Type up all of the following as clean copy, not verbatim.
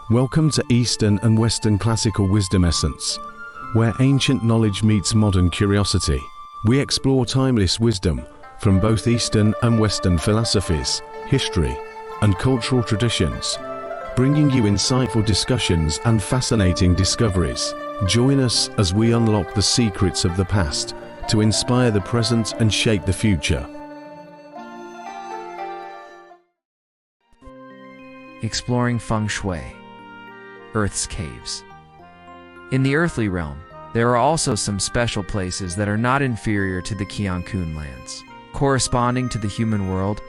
Welcome to Eastern and Western Classical Wisdom Essence, where ancient knowledge meets modern curiosity. We explore timeless wisdom from both Eastern and Western philosophies, history, and cultural traditions, bringing you insightful discussions and fascinating discoveries. Join us as we unlock the secrets of the past to inspire the present and shape the future. Exploring feng shui, Earth's caves. In the earthly realm, there are also some special places that are not inferior to the Qiankun lands. Corresponding to the human world,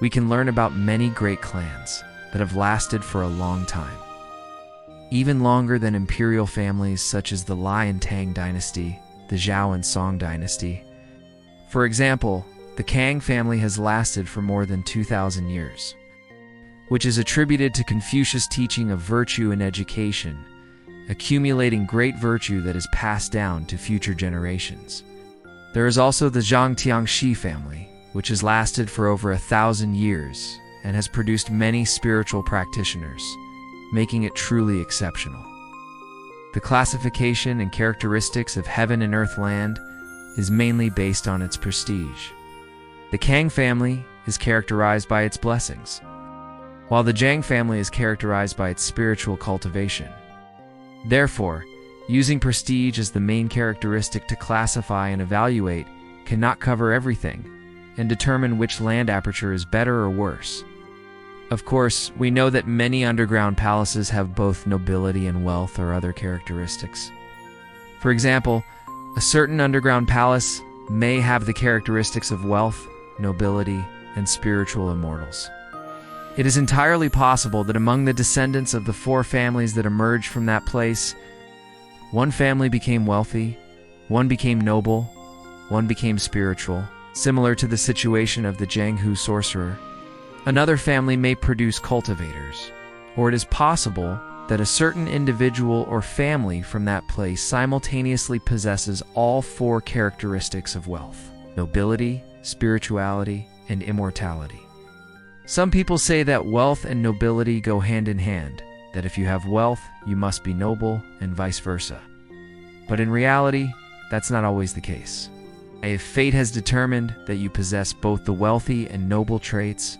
we can learn about many great clans that have lasted for a long time, even longer than imperial families such as the Lai and Tang dynasty, the Zhao and Song dynasty. For example, the Kang family has lasted for more than 2,000 years, which is attributed to Confucius' teaching of virtue and education, accumulating great virtue that is passed down to future generations. There is also the Zhang Tiangxi family, which has lasted for over 1,000 years and has produced many spiritual practitioners, making it truly exceptional. The classification and characteristics of heaven and earth land is mainly based on its prestige. The Kang family is characterized by its blessings, while the Zhang family is characterized by its spiritual cultivation. Therefore, using prestige as the main characteristic to classify and evaluate cannot cover everything and determine which land aperture is better or worse. Of course, we know that many underground palaces have both nobility and wealth or other characteristics. For example, a certain underground palace may have the characteristics of wealth, nobility, and spiritual immortals. It is entirely possible that among the descendants of the 4 families that emerged from that place, one family became wealthy, one became noble, one became spiritual, similar to the situation of the Jianghu sorcerer. Another family may produce cultivators, or it is possible that a certain individual or family from that place simultaneously possesses all 4 characteristics of wealth: nobility, spirituality, and immortality. Some people say that wealth and nobility go hand in hand, that if you have wealth, you must be noble, and vice versa. But in reality, that's not always the case. If fate has determined that you possess both the wealthy and noble traits,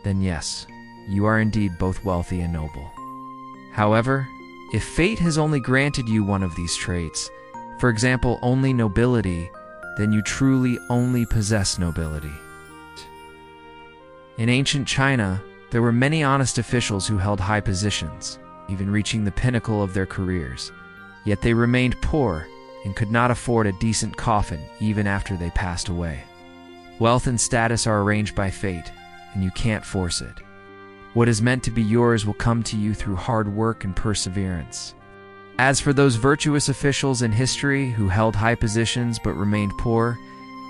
then yes, you are indeed both wealthy and noble. However, if fate has only granted you one of these traits, for example, only nobility, then you truly only possess nobility. In ancient China, there were many honest officials who held high positions, even reaching the pinnacle of their careers, yet they remained poor and could not afford a decent coffin even after they passed away. Wealth and status are arranged by fate, and you can't force it. What is meant to be yours will come to you through hard work and perseverance. As for those virtuous officials in history who held high positions but remained poor,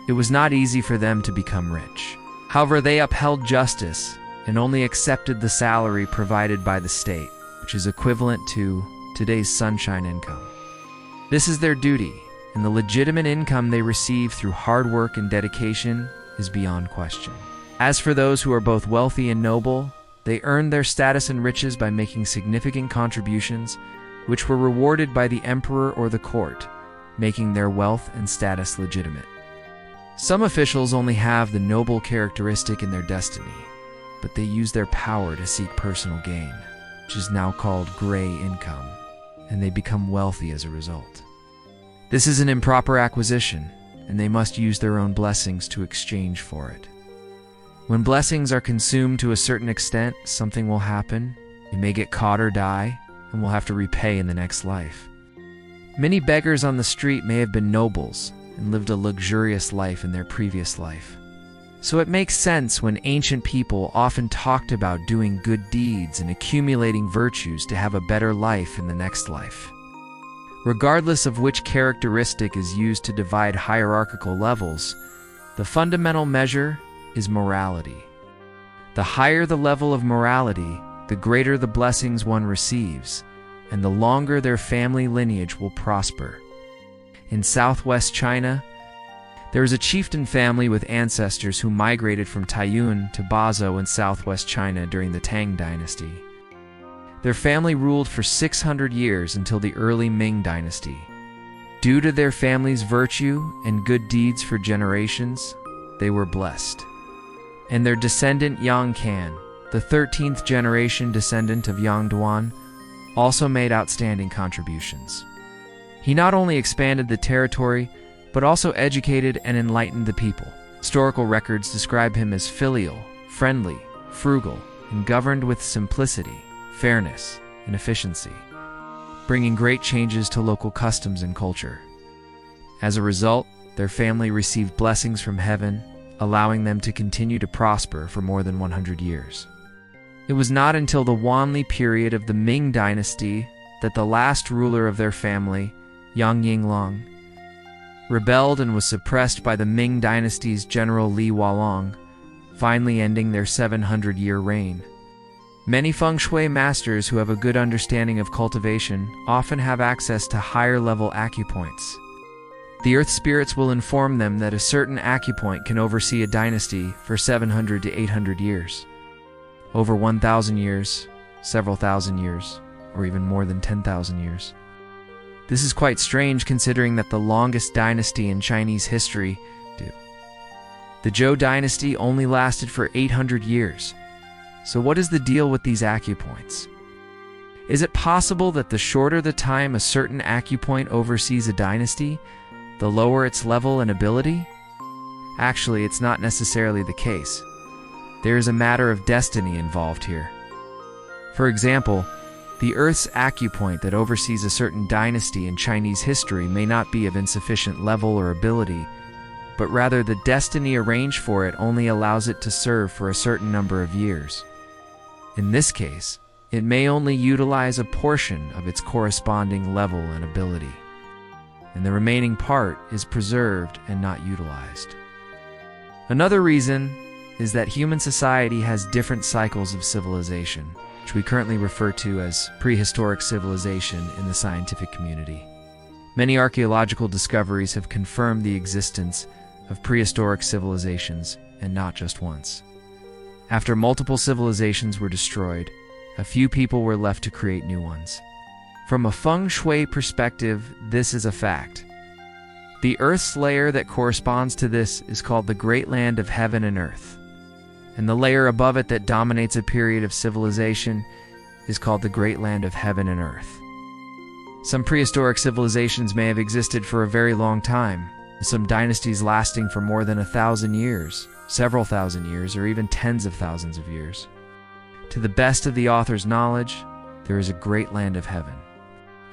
it was not easy for them to become rich. However, they upheld justice and only accepted the salary provided by the state, which is equivalent to today's sunshine income. This is their duty, and the legitimate income they receive through hard work and dedication is beyond question. As for those who are both wealthy and noble, they earned their status and riches by making significant contributions, which were rewarded by the emperor or the court, making their wealth and status legitimate. Some officials only have the noble characteristic in their destiny, but they use their power to seek personal gain, which is now called gray income, and they become wealthy as a result. This is an improper acquisition, and they must use their own blessings to exchange for it. When blessings are consumed to a certain extent, something will happen. You may get caught or die, and will have to repay in the next life. Many beggars on the street may have been nobles and lived a luxurious life in their previous life. So it makes sense when ancient people often talked about doing good deeds and accumulating virtues to have a better life in the next life. Regardless of which characteristic is used to divide hierarchical levels, the fundamental measure is morality. The higher the level of morality, the greater the blessings one receives, and the longer their family lineage will prosper. In southwest China, There was a chieftain family with ancestors who migrated from Taiyuan to Bazo in southwest China during the Tang dynasty. Their family ruled for 600 years until the early Ming dynasty. Due to their family's virtue and good deeds for generations, they were blessed. And their descendant Yang Can, the 13th generation descendant of Yang Duan, also made outstanding contributions. He not only expanded the territory, but also educated and enlightened the people. Historical records describe him as filial, friendly, frugal, and governed with simplicity, fairness, and efficiency, bringing great changes to local customs and culture. As a result, their family received blessings from heaven, allowing them to continue to prosper for more than 100 years. It was not until the Wanli period of the Ming dynasty that the last ruler of their family, Yang Yinglong, rebelled and was suppressed by the Ming dynasty's general Li Hualong, finally ending their 700-year reign. Many feng shui masters who have a good understanding of cultivation often have access to higher-level acupoints. The earth spirits will inform them that a certain acupoint can oversee a dynasty for 700 to 800 years. Over 1,000 years, several thousand years, or even more than 10,000 years. This is quite strange considering that the longest dynasty in Chinese history, the Zhou dynasty, only lasted for 800 years. So what is the deal with these acupoints? Is it possible that the shorter the time a certain acupoint oversees a dynasty, the lower its level and ability? Actually, it's not necessarily the case. There is a matter of destiny involved here. For example, the Earth's acupoint that oversees a certain dynasty in Chinese history may not be of insufficient level or ability, but rather the destiny arranged for it only allows it to serve for a certain number of years. In this case, it may only utilize a portion of its corresponding level and ability, and the remaining part is preserved and not utilized. Another reason is that human society has different cycles of civilization, which we currently refer to as prehistoric civilization in the scientific community. Many archaeological discoveries have confirmed the existence of prehistoric civilizations, and not just once. After multiple civilizations were destroyed, a few people were left to create new ones. From a feng shui perspective, this is a fact. The Earth's layer that corresponds to this is called the Great Land of Heaven and Earth, and the layer above it that dominates a period of civilization is called the Great Land of Heaven and Earth. Some prehistoric civilizations may have existed for a very long time, some dynasties lasting for more than 1,000 years, several thousand years, or even tens of thousands of years. To the best of the author's knowledge, there is a Great Land of Heaven,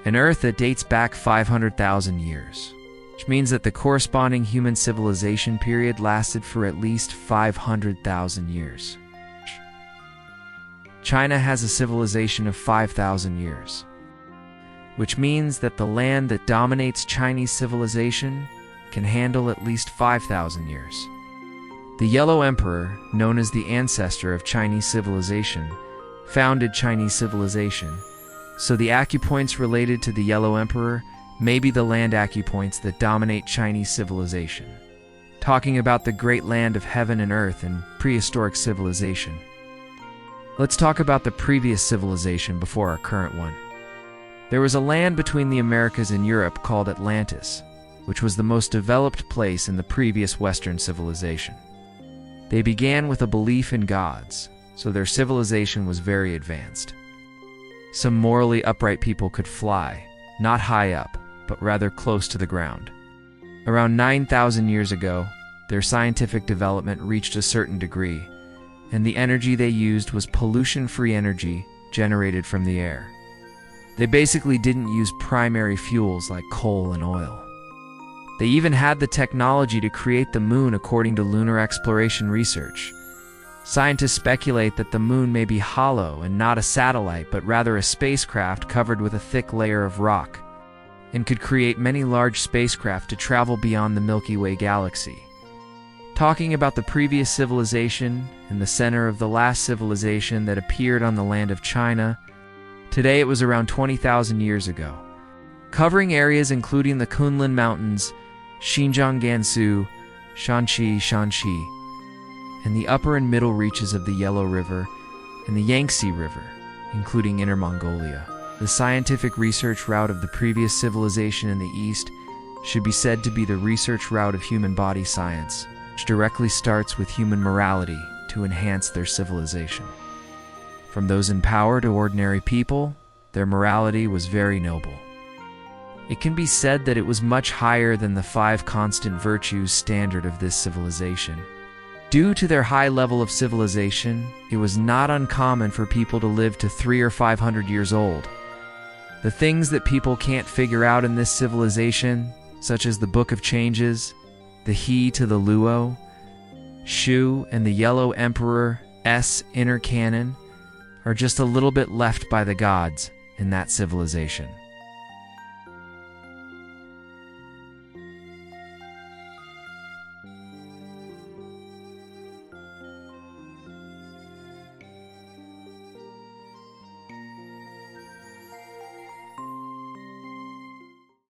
an Earth that dates back 500,000 years, which means that the corresponding human civilization period lasted for at least 500,000 years. China has a civilization of 5,000 years, which means that the land that dominates Chinese civilization can handle at least 5,000 years. The Yellow Emperor, known as the ancestor of Chinese civilization, founded Chinese civilization, so the acupoints related to the Yellow Emperor may be the land acupoints that dominate Chinese civilization. Talking about the Great Land of Heaven and Earth and prehistoric civilization, let's talk about the previous civilization before our current one. There was a land between the Americas and Europe called Atlantis, which was the most developed place in the previous Western civilization. They began with a belief in gods, so their civilization was very advanced. Some morally upright people could fly, not high up, but rather close to the ground. Around 9,000 years ago, their scientific development reached a certain degree, and the energy they used was pollution-free energy generated from the air. They basically didn't use primary fuels like coal and oil. They even had the technology to create the moon according to lunar exploration research. Scientists speculate that the moon may be hollow and not a satellite, but rather a spacecraft covered with a thick layer of rock, and could create many large spacecraft to travel beyond the Milky Way galaxy. Talking about the previous civilization in the center of the last civilization that appeared on the land of China, today it was around 20,000 years ago, covering areas including the Kunlun Mountains, Xinjiang Gansu, Shanxi, and the upper and middle reaches of the Yellow River and the Yangtze River, including Inner Mongolia. The scientific research route of the previous civilization in the East should be said to be the research route of human body science, which directly starts with human morality to enhance their civilization. From those in power to ordinary people, their morality was very noble. It can be said that it was much higher than the 5 constant virtues standard of this civilization. Due to their high level of civilization, it was not uncommon for people to live to 300 or 500 years old. The things that people can't figure out in this civilization, such as the Book of Changes, the He to the Luo, Shu, and the Yellow Emperor's inner canon, are just a little bit left by the gods in that civilization.